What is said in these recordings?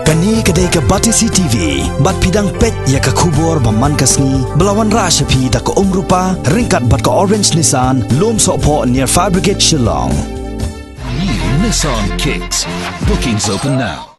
Kani kedai ke Batisi TV, bat pidang pet ya ke kubur baman kasni, belawan rasa pi tak ke rupa, ringkat bat ke orange Nissan, lom sokpo near Fire Brigade Shnong. New Nissan Kicks. Bookings open now.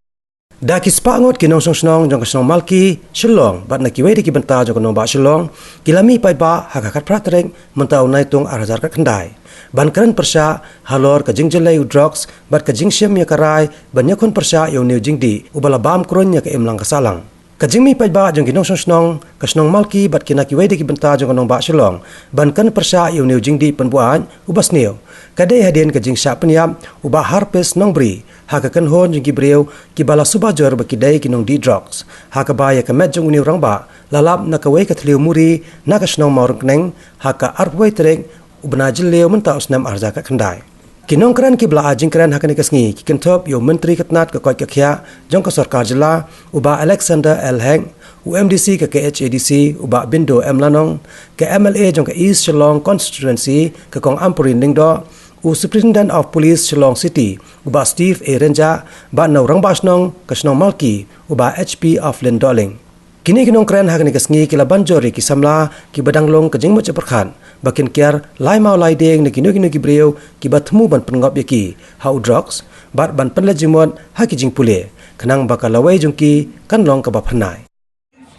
Daki spangot ki Nongshong Shnong jong ke Shnong Malki Shnong bat na kiwei ki benta jong ke Nong ba Shnong kilami Paidbah hakakat pratreng mentau naitung arajar kat kendai ban keren Pyrshah halor ke jingjelai Droks bat ke jingshem ya karai ban yakon Pyrshah yo new jingdi ubala bam kron ya ke imlang kasalang ke jingmi Paidbah jong ki Nongshong Shnong ke Shnong Malki bat kina kiwei ki benta jong ke Nong ba Shnong ban keren Pyrshah yo new jingdi penbuan ubas new kadai hadian ke jingsha penyam ubah harpes nongbri hakakan hon jing kibreu ki bala subajor bakidai kinong di Droks hakabaya ka met jong uni rangba lalap na kawai ka thliu muri na ka Shnong maurung kneng haka arpwai trek ubna jileu menta usnam arja ka khandai kinong kran ki bla ajing kran hakani kasngi ki kentop yo menteri katnat ka koi ka khya jong ka sarkar jila uba Alexander L Heng UMDC ka KHADC uba Bindo M Lanong ka MLA jong ka East Shlong constituency ka kong Ampurin Ningdo Superintendent of Police Shlong City uba Steve A Renja ba no rang ba Shnong ka Shnong Malki uba HP of Lindoling kini kinong kren hakni kasngi kila banjori ki samla ki badanglong ka jingmo chaperkhan bakin kiar lai mau lai deng ne kinu ki breu ki bathmu ban pengop yaki how Droks bat ban penle jingmon ha ki jing pule khnang bakalawai jongki kanlong ka ba phanai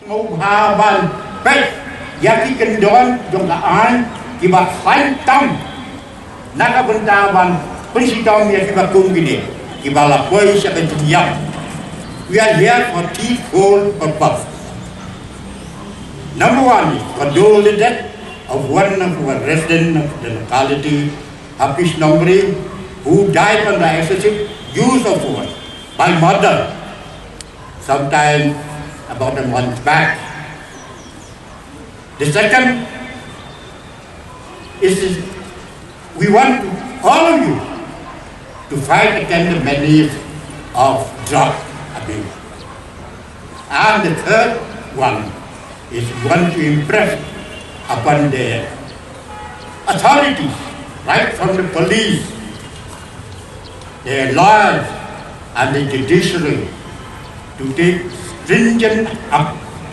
ngau ha ban pe yaki kendon jong ka an ki ba khan tam naka bentawan pensidang yang kita gini kita lapoi siapa yang we are here for twofold purpose. Number one is condole the death of one of our residents of the locality, Shnong, who died under excessive use of force by mother sometime about a month back. The second is we want all of you to fight against the menace of drug abuse. And the third one is we want to impress upon the authorities, right from the police, the lawyers, and the judiciary to take stringent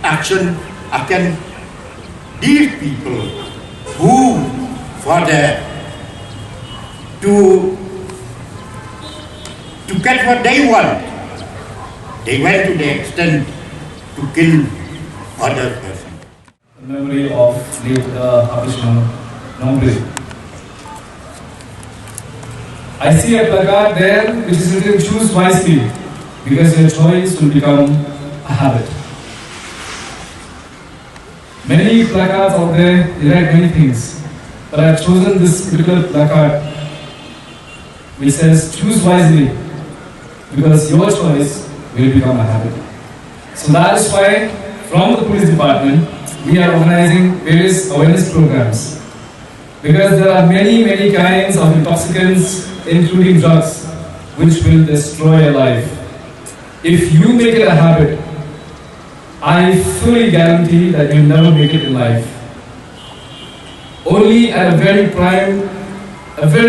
action against these people who, for the to get what they want, they went to the extent to kill other persons. In memory of late Nongshong. I see a placard there which is written "Choose wisely, because your choice will become a habit." Many placards out there, they write many things, but I have chosen this particular placard which says "Choose wisely, because your choice will become a habit." So that is why from the police department we are organizing various awareness programs, because there are many kinds of intoxicants including drugs which will destroy your life. If you make it a habit, I fully guarantee that you'll never make it in life. Only at a very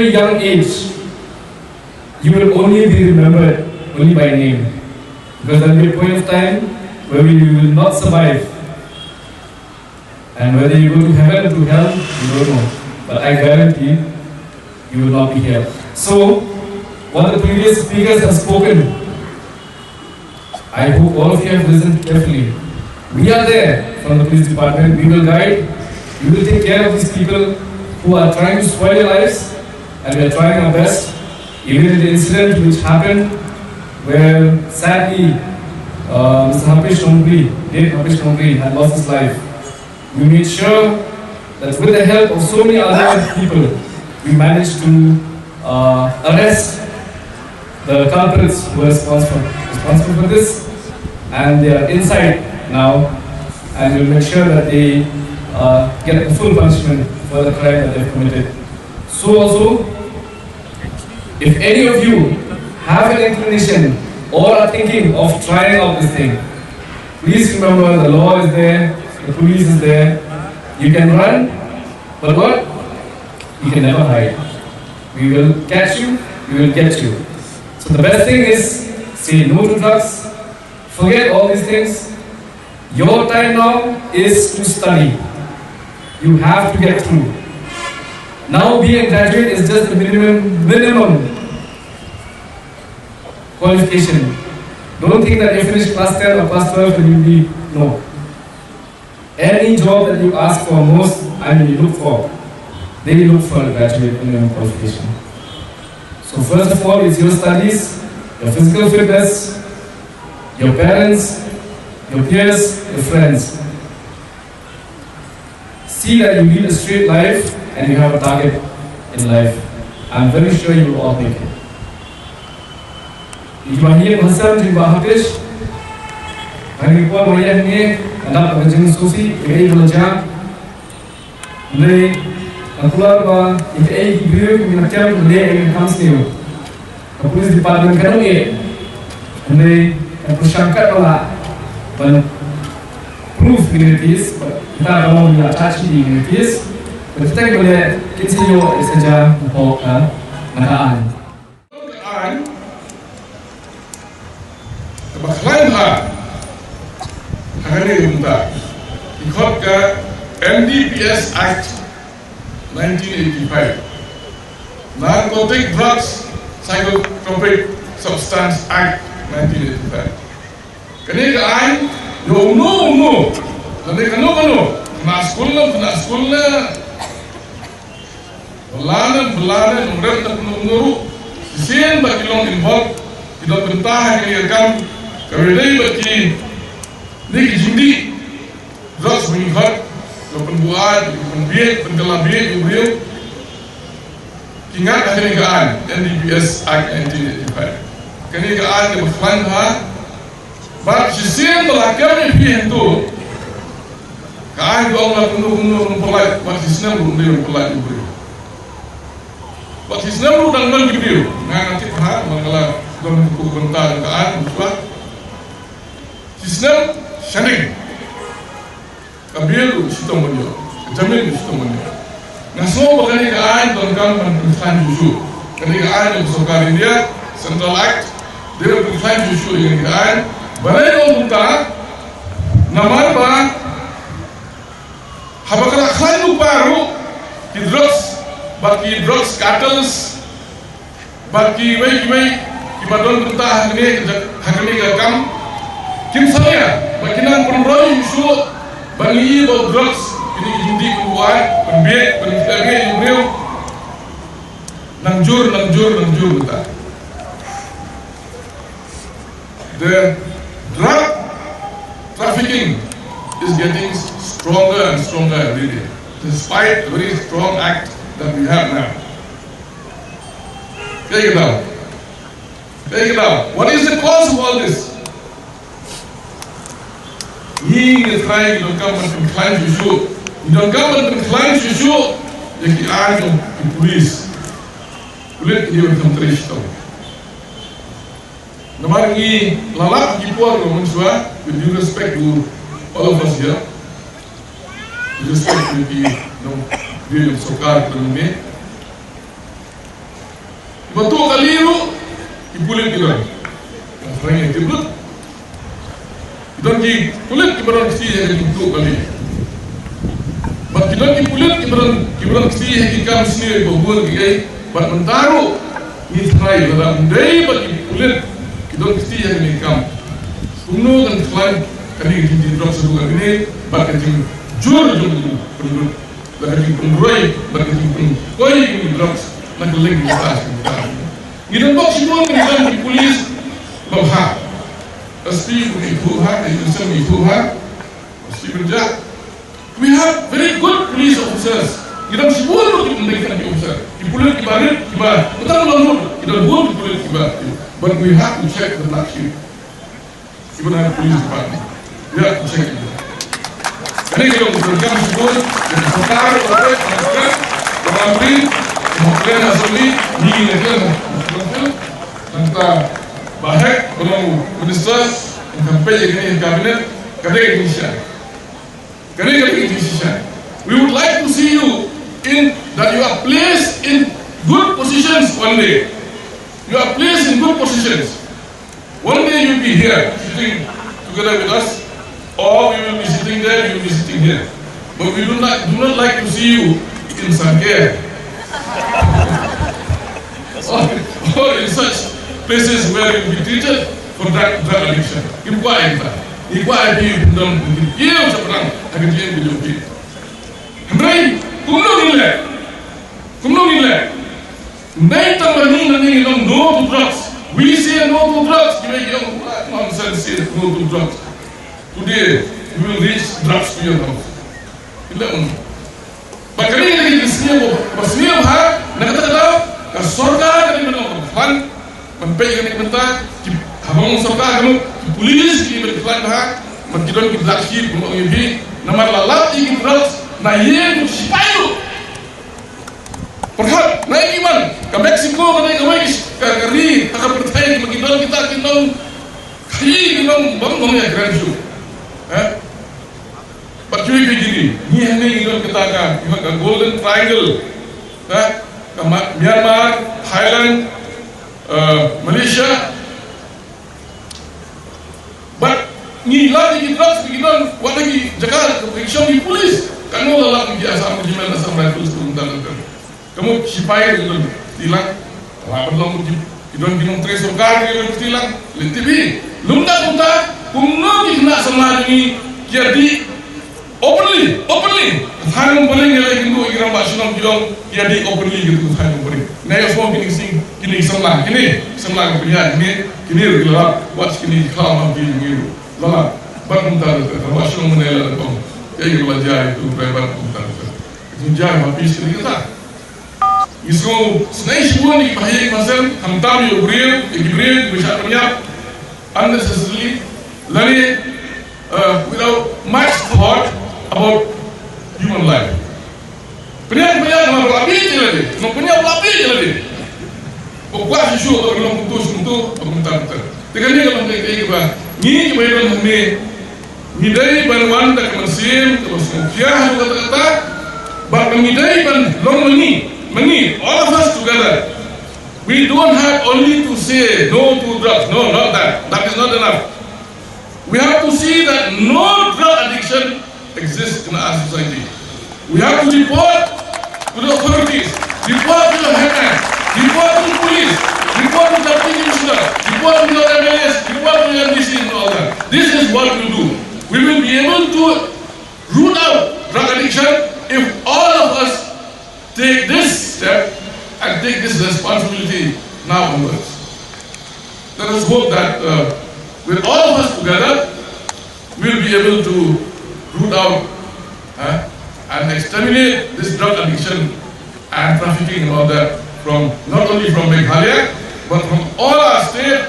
young age, you will only be remembered only by name, because there will be a point of time where you will not survive, and whether you go to heaven or to hell, you don't know, but I guarantee you will not be here. So, what the previous speakers have spoken, I hope all of you have listened carefully. We are there from the police department. We will guide, we will take care of these people who are trying to spoil your lives, and we are trying our best. Even in the incident which happened, where sadly Mr. Shnong had lost his life, we made sure that with the help of so many other people, we managed to arrest the culprits who were responsible for this, and they are inside now, and we'll make sure that they get the full punishment for the crime that they've committed. So also, if any of you have an inclination or are thinking of trying out this thing, please remember the law is there, the police is there. You can run, but what? You can never hide. We will catch you, we will get you. So the best thing is say no to drugs, Forget all these things. Your time now is to study. You have to get through. Now being a graduate is just the minimum qualification. Don't think that you finish class 10 or class 12 and you'll be, no. Any job that you ask for you look for, they look for a graduate minimum qualification. So first of all, it's your studies, your physical fitness, your parents, your peers, your friends. See that you lead a straight life and you have a target in life. I'm very sure you will all make it. Ijmahiyah Hasan di Bahapish, hari puan wayang ni anda pengajian sufi, ini belajar. Mulai keluar ba, ini video macam mulai comes new. Police department kan ni, mulai persangkat bala, ban proof communities, kita kalau ni attach di communities, kita boleh continue saja untuk nakaan. Baklan hari ini ikut ke NDPS Act 1985, Narcotic Drugs Psychotropic Substance Act 1985. Kenegaan no, kano, kena sekolah, belana, umrem tak menurut, sisian bagi long involved, tidak bertahan kenegaan. Kami bagi ni kejindi, drugs mengikat, pembuat, pembiak, penggelabik, ibu, ingat kenegaan NDPS Act 1985. Kenegaan yang berflanha, bab sisian belakang yang itu, kaan itu Allah penuh pelai, bab sisian belum pelai ibu. Bab sisian belum dangdang ibu, nanti paham mengalah dalam buku bentar kaan musuh. Islam Shnong Kabiru Shitomonyo Jamil Shitomonyo Naso bakani kaan tongkang penelitian juju kani kaan yang sokar India Central Act dia penelitian juju yang kaan balai orang nama apa habakala klan baru di drugs bagi drugs cartels bagi way ibadon pentah ini gagam Kim saya, bagian penroy isu bagi about drugs ini hindi kuat, pembiak, penelitian ibu, nangjur kita. The drug trafficking is getting stronger and stronger every day, despite the very strong act that we have now. Take it out. What is the cause of all this? He is trying to come and climb to show. You don't come and climb to show. You can ask the police. Police here will come to the show. Nampak ni lalap kipuan manusia. With due respect to all of us here, with respect to the real sokar terlebih. Betul kali itu, ibulit kita. Orang yang ibulit. Don't give kulit kibaran kisi yang itu kali. But kita di kulit kibaran kisi yang kita sendiri berbuat gay. But mentaruh ni try dalam day bagi kulit kita kisi yang kita. Kuno dan selain kali di drop sebuah ini bagi jur penduduk, bagi pengurai, bagi koi ini drugs nak lagi kita. Kita buat semua kita di polis bahar. Pasti Tuhan, Islam Tuhan, pasti kerja. We have very good police officers. Kita semua orang yang mendengar officer. Di pulau kibaran, betul betul kita buat di pulau kibaran. But we have to check the black sheep. Even our police department, we have to check it. Ini kita bekerja semua dengan sokar, orang mungkin asli ni negara, tentang bahek kalau minister sampai jadi kabinet kadang Indonesia. We would like to see you that you are placed in good positions one day. You are placed in good positions. One day you'll be here sitting together with us, or we will be sitting there, you will be sitting here. But we do not like to see you in Sankaya or in such places where you will be treated for drug addiction. Inquire that. Inquire you don't give seperang akan dia boleh. Hamrai kumno nilai. Nay tambani nani no to drugs. We say no to drugs. You make young nonsense say no to drugs. Today we will reach drugs to your house. Bakari ini disini basnia bah nak kata ka sorkar ini mana fan mempegang ini bentar habang sorkar kamu polis ini berkelan bah berkidon kita lagi untuk ini nama lalap ini drugs na ye tu sipayu perhat naik iman ke Mexico ke naik ke Kari ke pertai berkidon kita kinong kiri kinong bang ya grand show Pacui begini, ni yang kita akan Golden Triangle, ke Myanmar, Thailand, Malaysia. But ni lagi drugs begini, what lagi Jakarta, Pyrshah di polis. Kamu lalap biasa menjimat asam rifle sebentar. Kamu sipai itu tilang, apa belum kita trace organ kita tilang, lebih. Lumda kumno kita sama ini jadi openly thanum boling ngela hindu igram ba Shnong bilong ya di openly gitu thanum boling na yo som kini samla ko punya kini Ïalap watch kini khala bi ngi lala ba kum ta ba Shnong ngela ko ya yo la jai tu ba kum ta ni jai ma pis kini ta iso snai shibun ni bahaya masal ham tam yo Gabriel bisa punya unnecessarily lari without much thought about human life. Punya nama berlapis je lagi, punya berlapis je lagi. Buat isu atau belum putus untuk pemerintah. Dengan ni kalau kita kira, ni kemudian ni dari bantuan tak kemensian, kemensian kata-kata, bahkan ni dari long mani, all of us together. We don't have only to say no to drugs. No, not that. That is not enough. We have to see that no drug addiction exists in our society. We have to report to the authorities, report to the headman, report to the police, report to the deputy commissioner, report to the MLS, report to the MDC and all that. This is what we do. We will be able to root out drug addiction if all of us take this step and take this responsibility now onwards. Let us hope that with all of us together, we will be able to root out and exterminate this drug addiction and trafficking and all that from not only from Meghalaya but from all our states,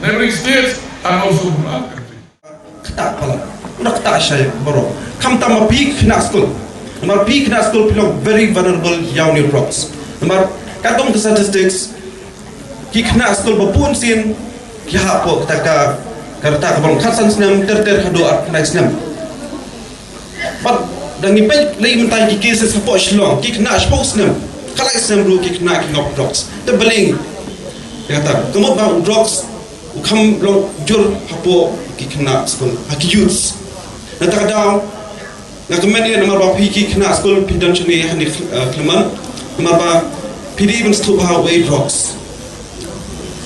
neighboring states, and also from our country. Ketak pala, udah ketak saya baru. Kam tama peak na school, nomor peak na school pilih very vulnerable young new drugs. Nomor kadang ke statistics, peak na school berpun sin, kia apa ketika kereta kabang kasan senam hado naik senam. But dan ni pej lagi mentai kiki sesuatu Shnong, kiki nak sepuluh senam, kalau senam dulu kiki nak ngop drugs. Terbeling, dia kata, kamu bang drugs, kamu long jur hapo kiki nak school, haki youths. Nanti kadang, nak kemudian nama bapa kiki nak school pindah sini hani kleman, nama bapa pidi pun stop how way drugs.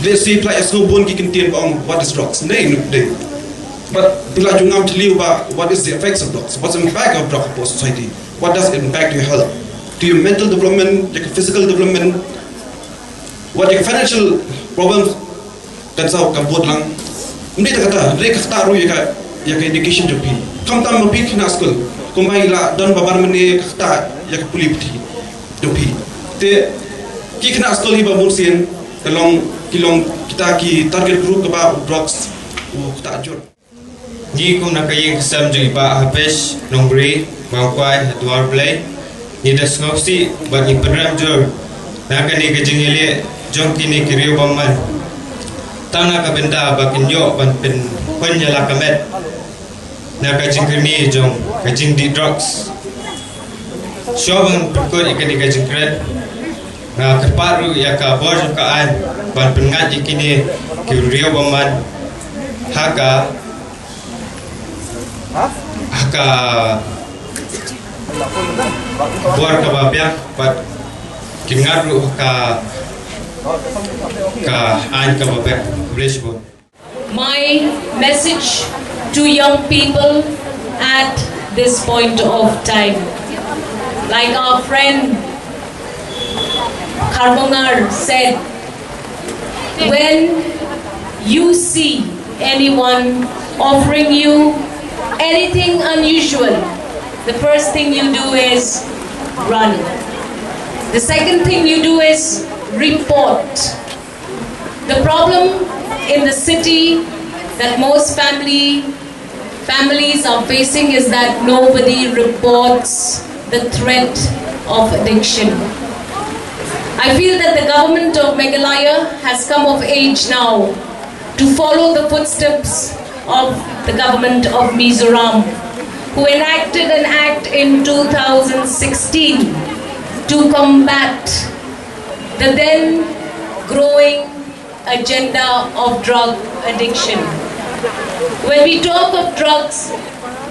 Let's see, like a snowball kiki tian bang what is drugs? Nay. But bila you now tell you about what is the effects of drugs, what's the impact of drug upon society, what does it impact your health, to your mental development, your physical development, what your financial problems, kan sao kan buat lang. Mereka kata ru ya education jopi. Kam tam mapi kena school, kumbai la dan babar mene kata ya kulipti jopi. Te ki kena school hiba mursian, kilong kita ki target group about drugs, kita ajur. Ni kung nakayeng kasam jeng ipa habis nombri mangkwai duar play ni das ngopsi bag ni program jor nakani kajeng ile jong kini kiriyo baman tana ka benda bakin yo ban pen penyala kamet nakajeng kini jong kajeng di drugs shobang perkut ikani kajeng kret na keparu ya ka bor ka an ban pengat ikini kiriyo baman haka ka buar ka babya pat kingaru ka an ka babya brisbo. My message to young people at this point of time, like our friend Karmongar said, when you see anyone offering you anything unusual, the first thing you do is run. The second thing you do is report. The problem in the city that most families are facing is that nobody reports the threat of addiction. I feel that the government of Meghalaya has come of age now to follow the footsteps of the government of Mizoram, who enacted an act in 2016 to combat the then growing agenda of drug addiction. When we talk of drugs,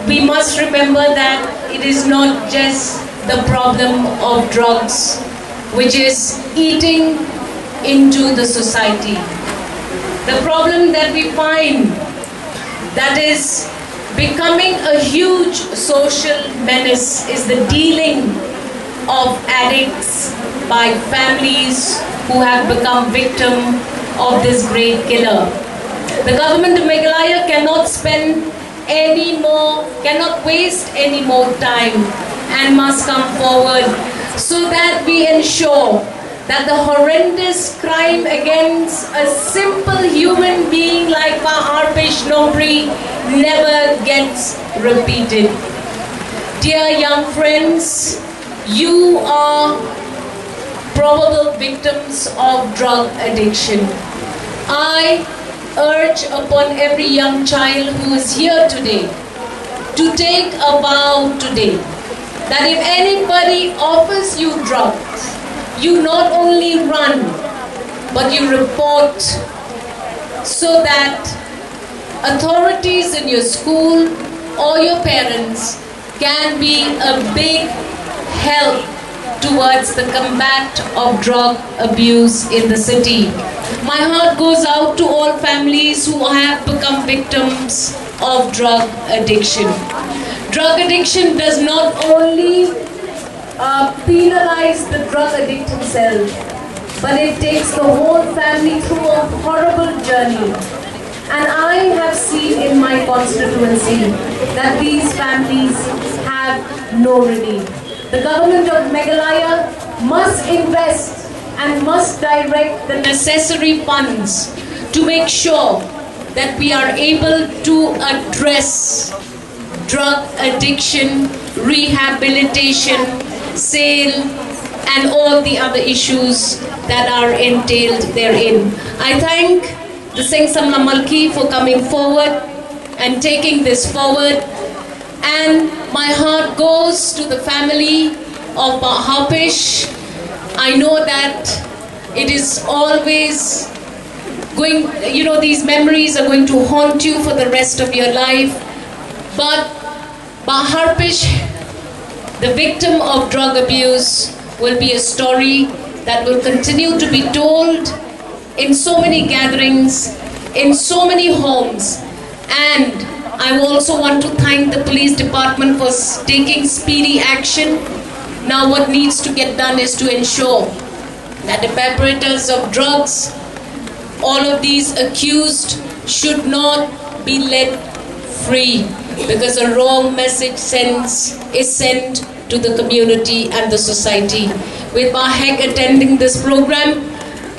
we must remember that it is not just the problem of drugs which is eating into the society. The problem that we find that is becoming a huge social menace is the dealing of addicts by families who have become victim of this great killer. The government of Meghalaya cannot waste any more time and must come forward so that we ensure that the horrendous crime against a simple human being like Shnong never gets repeated. Dear young friends, you are probable victims of drug addiction. I urge upon every young child who is here today to take a vow today that if anybody offers you drugs, you not only run, but you report so that authorities in your school or your parents can be a big help towards the combat of drug abuse in the city. My heart goes out to all families who have become victims of drug addiction. Drug addiction does not only penalize the drug addict himself, but it takes the whole family through a horrible journey. And I have seen in my constituency that these families have no relief. The government of Meghalaya must invest and must direct the necessary funds to make sure that we are able to address drug addiction, rehabilitation, sale, and all the other issues that are entailed therein. I thank the Singh Samla Malki for coming forward and taking this forward. And my heart goes to the family of Hafish. I know that it is always going, these memories are going to haunt you for the rest of your life. But Harpish, the victim of drug abuse, will be a story that will continue to be told in so many gatherings, in so many homes. And I also want to thank the police department for taking speedy action. Now what needs to get done is to ensure that the perpetrators of drugs, all of these accused, should not be let free, because a wrong message is sent to the community and the society. With Bahek attending this program,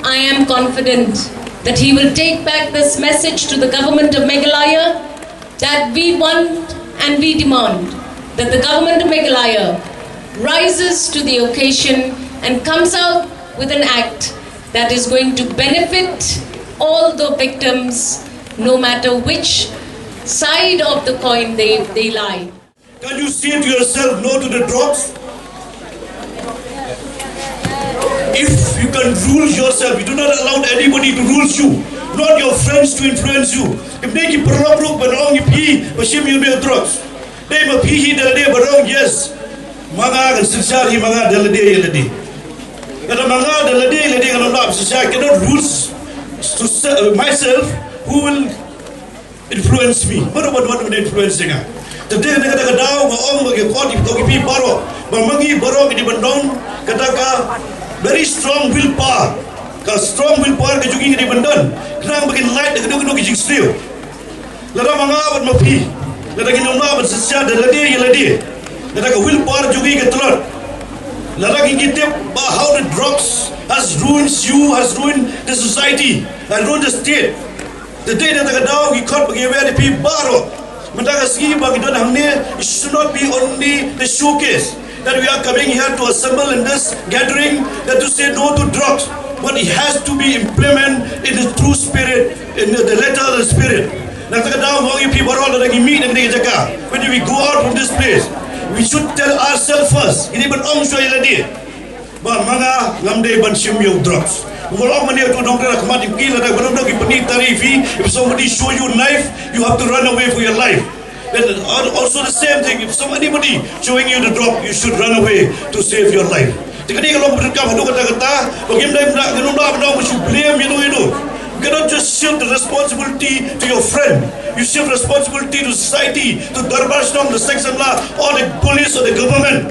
I am confident that he will take back this message to the government of Meghalaya, that we want and we demand that the government of Meghalaya rises to the occasion and comes out with an act that is going to benefit all the victims, no matter which side of the coin they lie. Can you say to yourself no to the drugs? If you can rule yourself, you do not allow anybody to rule you, not your friends to influence you. If they keep drugs, They ma pihi dalade barong yes. Manga kan sisar hi manga dalade yelade. Kada manga dalade yelade kan nak sisar cannot rules to myself who will influence me. What influencing ah? Today kita kata daw ma ong bagi kodi pi baro. Mangi baro di bandong kata ka very strong willpower. Ka strong willpower ke jugi di bandan. Kenang bagi light kedua kijing still. Lada manga ma pi. Lada kinong na sisar dalade yelade. Lada ka willpower jugi ke telot. Lada kita how the drugs has ruined you, has ruined the society, has ruined the state. The day that the dog we caught bagi the people baro. Mendaka ski bagi don hamne, it should not be only the showcase that we are coming here to assemble in this gathering that to say no to drugs, but it has to be implemented in the true spirit, in the letter of the spirit. Nataka dog bagi people baro that meet in the jaga. When we go out from this place, we should tell ourselves first. Ini ban Nongshong yeladi. Ba manga ngamde ban shimyo drugs. Kalau mana tu doktor nak mati kila dah benar benar kita tarifi. If somebody show you knife, you have to run away for your life. And also the same thing. If anybody showing you the drop, you should run away to save your life. Jadi kalau berdekat hadu kata-kata, bagaimana nak you blame itu. You cannot just shift the responsibility to your friend. You shift responsibility to society, to Darbar Shnong, the section law, or the police or the government.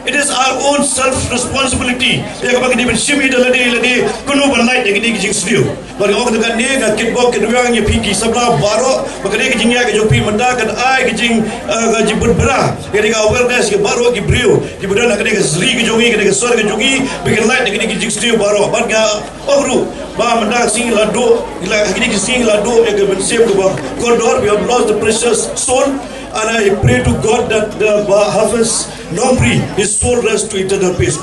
It is our own self-responsibility. Ya kapag hindi shimi daladi kuno banai yang ini kijing studio. Bagi orang dekat ni nak kitbok kedua yang piki sabla baro, maka dia kijing ya kejopi menda kan ai kijing gaji berbera. Jadi ka awareness ke baro ki brio. Di budan nak dia sri kejongi ke suara kejongi bikin light yang ini kijing studio baro. Bagi ogru ba menda sing lado, ila ini sing lado yang bersih ke koridor. We have lost the precious soul. And I pray to God that the Hafiz Nongri, his soul rest to eternal peace.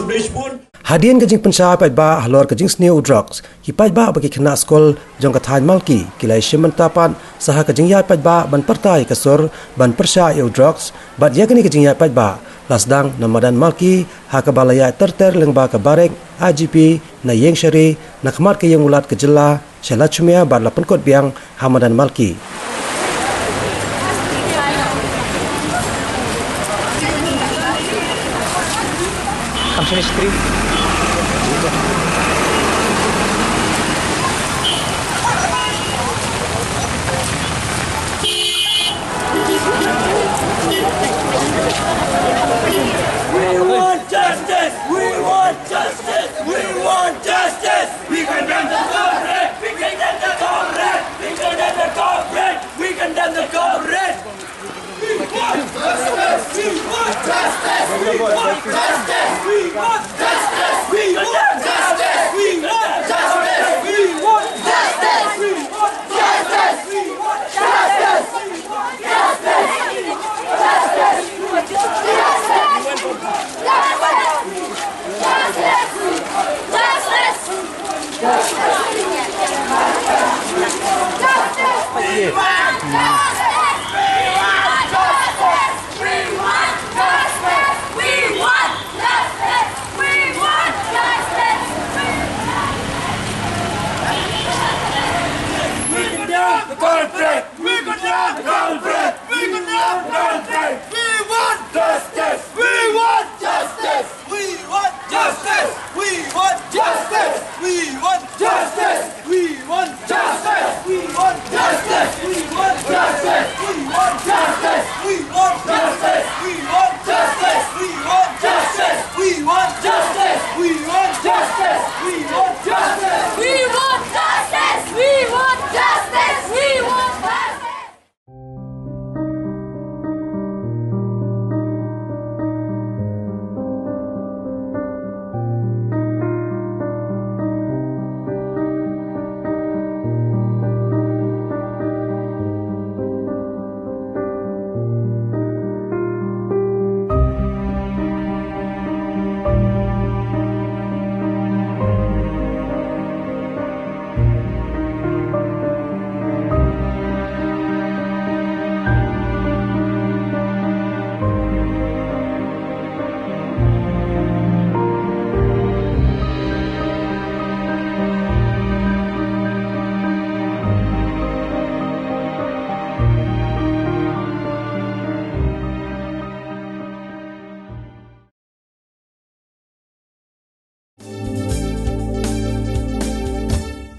Hadian kajing Pyrshah Paidbah halor kajing sniu Droks. Ki Paidbah bagi kena skol jong kathan Malki. Kilai shimentapan saha kajing ya Paidbah ban partai kasur ban Pyrshah eu Droks. Bat ya kini kajing ya Paidbah. Lasdang namadan Malki ha kabalaya terter lengba kabarek IGP na yeng syari na kemar ke yang ulat kejela syalat cumia bat lapan kot biang hamadan Malki. Justice!